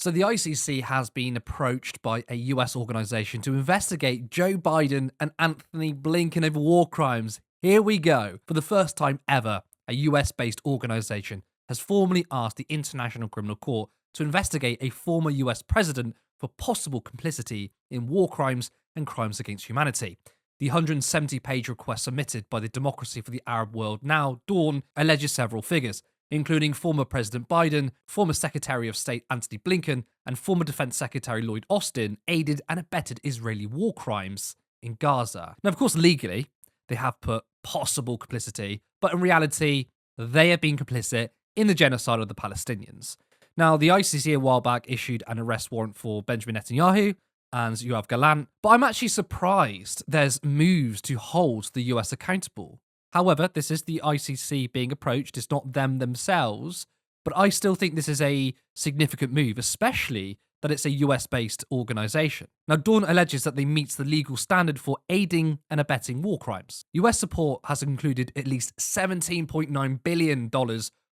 So the ICC has been approached by a US organization to investigate Joe Biden and Anthony Blinken over war crimes. Here we go. For the first time ever, a US-based organization has formally asked the International Criminal Court to investigate a former US president for possible complicity in war crimes and crimes against humanity. The 170-page request submitted by the Democracy for the Arab World Now, Dawn, alleges several figures, including former President Biden, former Secretary of State Antony Blinken, and former Defense Secretary Lloyd Austin aided and abetted Israeli war crimes in Gaza. Now, of course, legally, they have put possible complicity, but in reality, they have been complicit in the genocide of the Palestinians. Now, the ICC a while back issued an arrest warrant for Benjamin Netanyahu and Yoav Gallant, but I'm actually surprised there's moves to hold the US accountable. However, this is the ICC being approached, it's not them themselves, but I still think this is a significant move, especially that it's a US-based organisation. Now, Dawn alleges that they meet the legal standard for aiding and abetting war crimes. US support has included at least $17.9 billion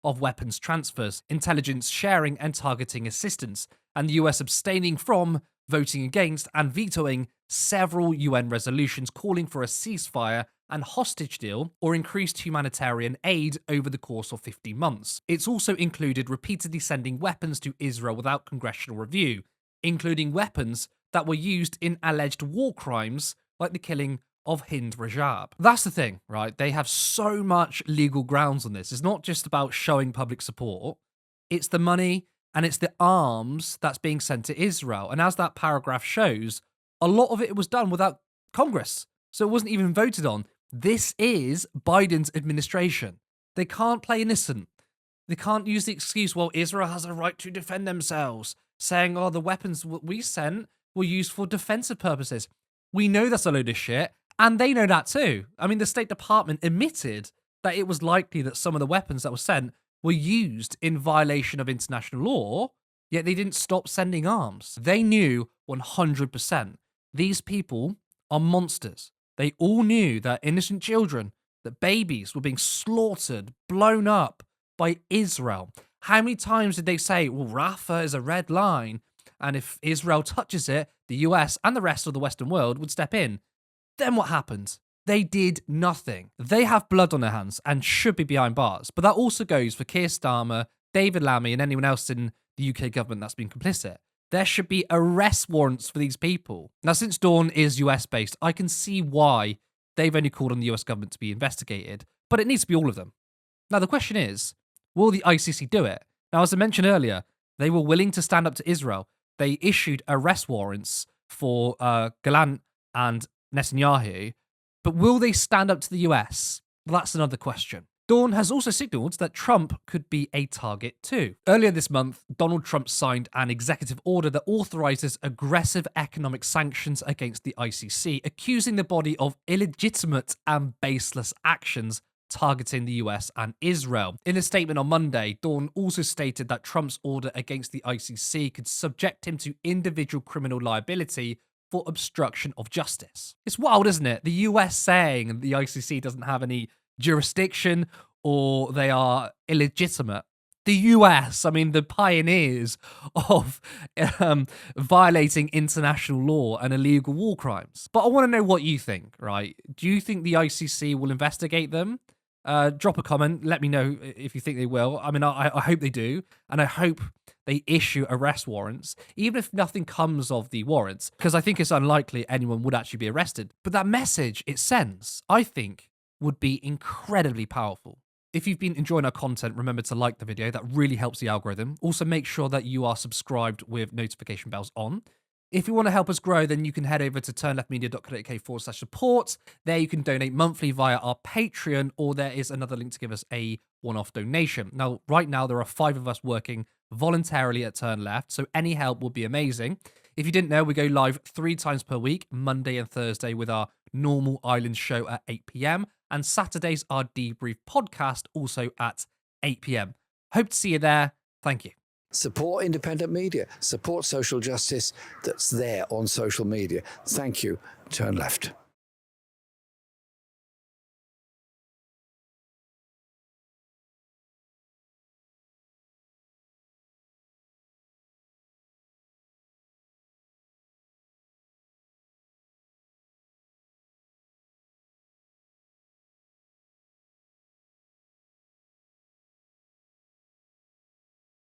of weapons transfers, intelligence sharing and targeting assistance, and the US abstaining from, voting against, and vetoing several UN resolutions calling for a ceasefire and hostage deal or increased humanitarian aid over the course of 50 months. It's also included repeatedly sending weapons to Israel without congressional review, including weapons that were used in alleged war crimes like the killing of Hind Rajab. That's the thing, right? They have so much legal grounds on this. It's not just about showing public support. It's the money and it's the arms that's being sent to Israel. And as that paragraph shows, a lot of it was done without Congress. So it wasn't even voted on. This is Biden's administration. They can't play innocent. They can't use the excuse, well, Israel has a right to defend themselves, saying, oh, the weapons we sent were used for defensive purposes. We know that's a load of shit, and they know that too. I mean, the State Department admitted that it was likely that some of the weapons that were sent were used in violation of international law, yet they didn't stop sending arms. They knew 100%. These people are monsters. They all knew that innocent children, that babies were being slaughtered, blown up by Israel. How many times did they say, well, Rafah is a red line, and if Israel touches it, the US and the rest of the Western world would step in? Then what happened? They did nothing. They have blood on their hands and should be behind bars. But that also goes for Keir Starmer, David Lammy, and anyone else in the UK government that's been complicit. There should be arrest warrants for these people. Now, since Dawn is US-based, I can see why they've only called on the US government to be investigated, but it needs to be all of them. Now, the question is, will the ICC do it? Now, as I mentioned earlier, they were willing to stand up to Israel. They issued arrest warrants for Gallant and Netanyahu, but will they stand up to the US? Well, that's another question. Dawn has also signalled that Trump could be a target too. Earlier this month, Donald Trump signed an executive order that authorises aggressive economic sanctions against the ICC, accusing the body of illegitimate and baseless actions targeting the US and Israel. In a statement on Monday, Dawn also stated that Trump's order against the ICC could subject him to individual criminal liability for obstruction of justice. It's wild, isn't it? The US saying the ICC doesn't have any jurisdiction or they are illegitimate. The US, I mean, the pioneers of violating international law and illegal war crimes. But I want to know what you think, right? Do you think the ICC will investigate them? Drop a comment. Let me know if you think they will. I mean, I hope they do. And I hope they issue arrest warrants, even if nothing comes of the warrants, because I think it's unlikely anyone would actually be arrested. But that message it sends, I think, would be incredibly powerful. If you've been enjoying our content, remember to like the video. That really helps the algorithm. Also, make sure that you are subscribed with notification bells on. If you want to help us grow, then you can head over to turnleftmedia.co.uk/support. There you can donate monthly via our Patreon, or there is another link to give us a one-off donation. Now, right now, there are 5 of us working voluntarily at Turn Left, so any help would be amazing. If you didn't know, we go live 3 times per week, Monday and Thursday, with our normal Island show at 8 p.m, and Saturdays, our debrief podcast, also at 8 p.m. Hope to see you there. Thank you. Support independent media. Support social justice that's there on social media. Thank you. Turn Left.